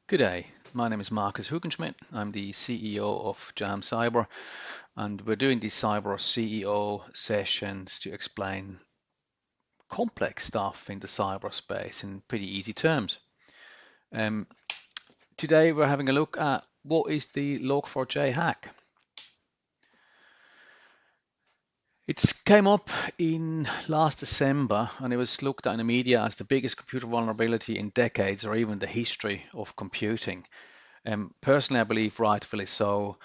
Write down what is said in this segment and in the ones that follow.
Good day. My name is Markus Hugenschmidt. I'm the CEO of Jam Cyber, and we're doing these Cyber CEO sessions to explain complex stuff in the cyberspace in pretty easy terms. Um, Today we're having a look at what is the Log4J hack. It came up in last December and it was looked at in the media as the biggest computer vulnerability in decades or even the history of computing. Personally, I believe rightfully so.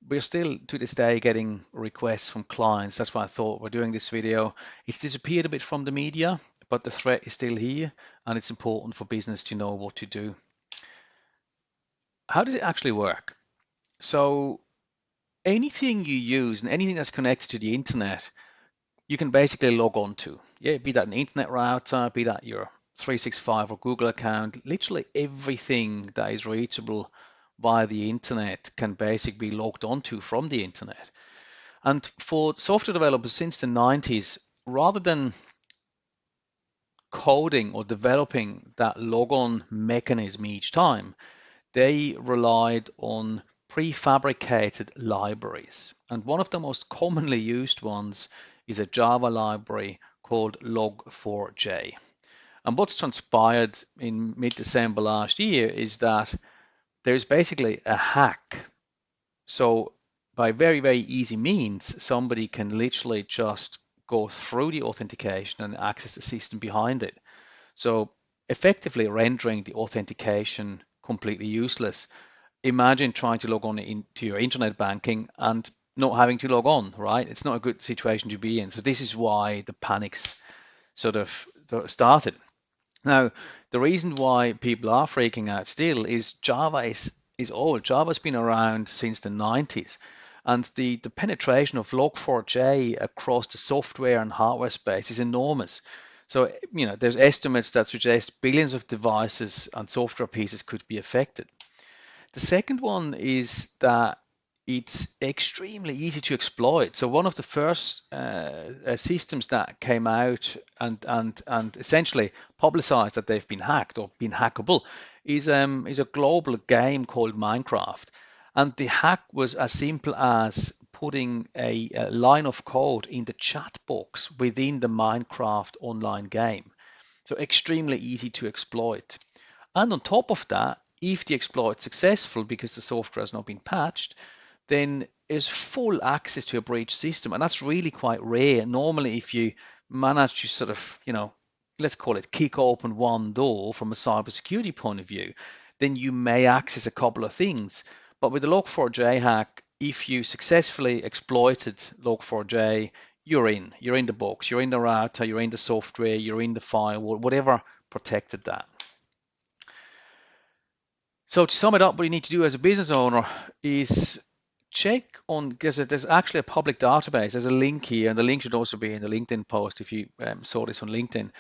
We're still to this day getting requests from clients. That's why I thought we're doing this video. It's disappeared a bit from the media, but the threat is still here and it's important for business to know what to do. How does it actually work? So anything you use and anything that's connected to the internet, you can basically log on to. Yeah, be that an internet router, be that your 365 or Google account, literally everything that is reachable via the internet can basically be logged onto from the internet. And for software developers since the 90s, rather than coding or developing that logon mechanism each time, they relied on prefabricated libraries. And one of the most commonly used ones is a Java library called Log4J. And what's transpired in mid-December last year is that there's basically a hack. So by very, very easy means, somebody can literally just go through the authentication and access the system behind it. So effectively rendering the authentication completely useless. Imagine trying to log on into your internet banking and not having to log on, right? It's not a good situation to be in. So this is why the panics sort of started. Now, the reason why people are freaking out still is Java is old. Java's been around since the 90s. And the penetration of Log4j across the software and hardware space is enormous. So, there's estimates that suggest billions of devices and software pieces could be affected. The second one is that it's extremely easy to exploit. So one of the first systems that came out and essentially publicized that they've been hacked or been hackable is a global game called Minecraft. And the hack was as simple as putting a line of code in the chat box within the Minecraft online game. So extremely easy to exploit. And on top of that, if the exploit is successful because the software has not been patched, then there's full access to a breach system. And that's really quite rare. Normally, if you manage to sort of, let's call it kick open one door from a cybersecurity point of view, then you may access a couple of things. But with the Log4j hack, if you successfully exploited Log4j, you're in the box, you're in the router, you're in the software, you're in the firewall, whatever protected that. So to sum it up, what you need to do as a business owner is check on, there's actually a public database. There's a link here, and the link should also be in the LinkedIn post if you saw this on LinkedIn.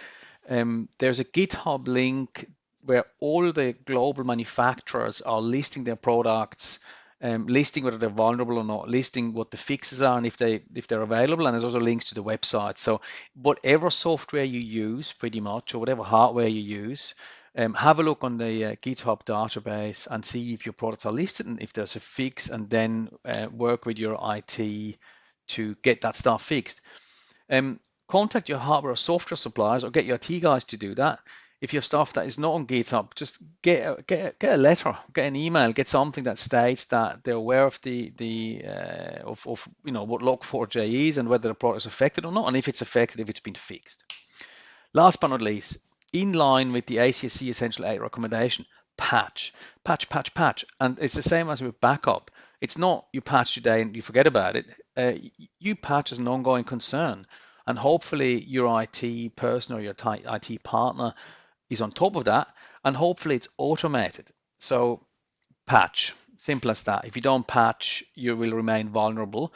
There's a GitHub link where all the global manufacturers are listing their products, listing whether they're vulnerable or not, listing what the fixes are and if they're available, and there's also links to the website. So whatever software you use, pretty much, or whatever hardware you use, have a look on the GitHub database and see if your products are listed and if there's a fix, and then work with your IT to get that stuff fixed. Contact your hardware or software suppliers or get your IT guys to do that. If you have stuff that is not on GitHub, just get a letter, get an email, get something that states that they're aware of what Log4j is and whether the product is affected or not, and if it's affected, if it's been fixed. Last but not least, in line with the ACSC Essential 8 recommendation, patch. And it's the same as with backup. It's not you patch today and you forget about it. You patch as an ongoing concern. And hopefully your IT person or your IT partner is on top of that. And hopefully it's automated. So patch, simple as that. If you don't patch, you will remain vulnerable.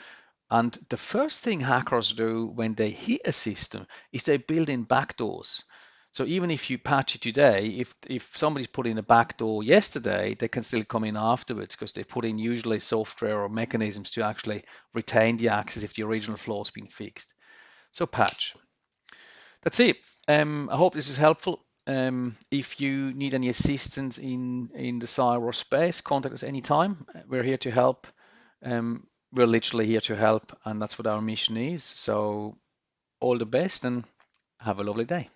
And the first thing hackers do when they hit a system is they build in backdoors. So even if you patch it today, if somebody's put in a backdoor yesterday, they can still come in afterwards because they put in usually software or mechanisms to actually retain the access if the original flaw has been fixed. So patch. That's it. I hope this is helpful. If you need any assistance in the cyberspace, contact us anytime. We're here to help. We're literally here to help, and that's what our mission is. So all the best and have a lovely day.